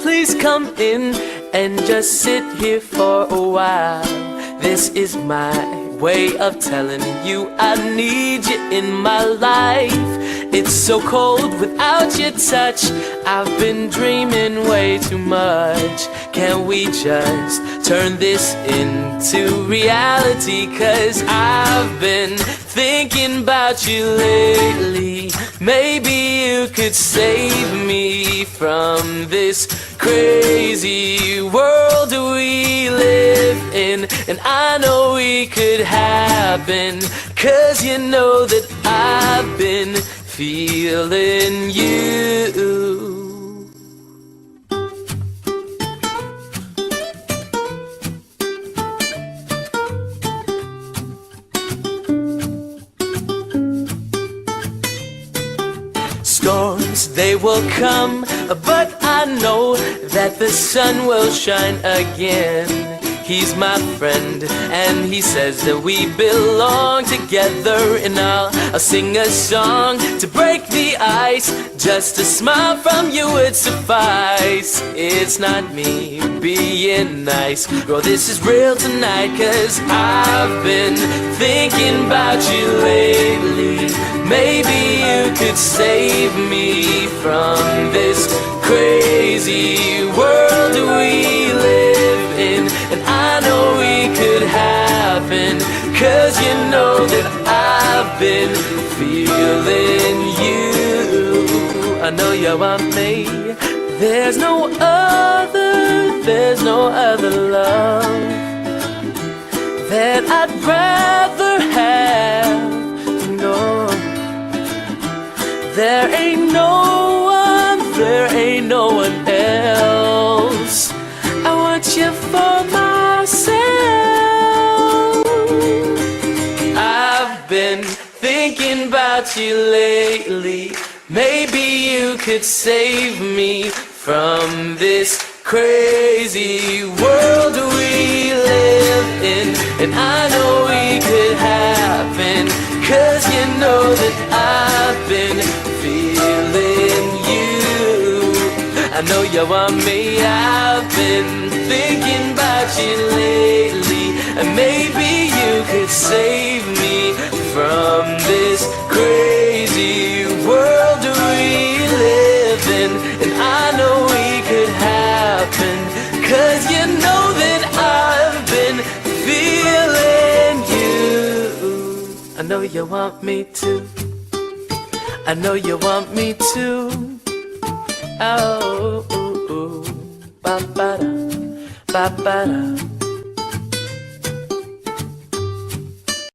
please come in and just sit here for a while. This is my way of telling you I need you in my life. It's so cold without your touch. I've been dreaming way too much. Can we just turn this into reality? 'Cause I've been thinking about you lately. Maybe you could save me from this crazy world we live in. And I know we could happen, 'cause you know that I've been feeling you. Storms, they will come, but I know that the sun will shine again. He's my friend, and he says that we belong together. And I'll sing a song to break the ice. Just a smile from you would suffice. It's not me being nice, girl, this is real tonight. 'Cause I've been thinking about you lately. Maybe you could save me from this crazy world we live in. And I know we could happen, 'cause you know that I've been feeling you. I know you want me. There's no other love that I'd rather have. No, there ain't no one else. I want you for myself. I've been thinking about you lately. Maybe you could save me from this crazy world we live in. And I know we could happen, 'cause you know that I've been feeling you. I know you want me. I've been thinking about you lately. And maybe you could save me from this crazy world we live in. And I know we could happen, 'cause you know that I've been feeling you. I know you want me to. I know you want me to. Oh, ba ba da, ba ba da.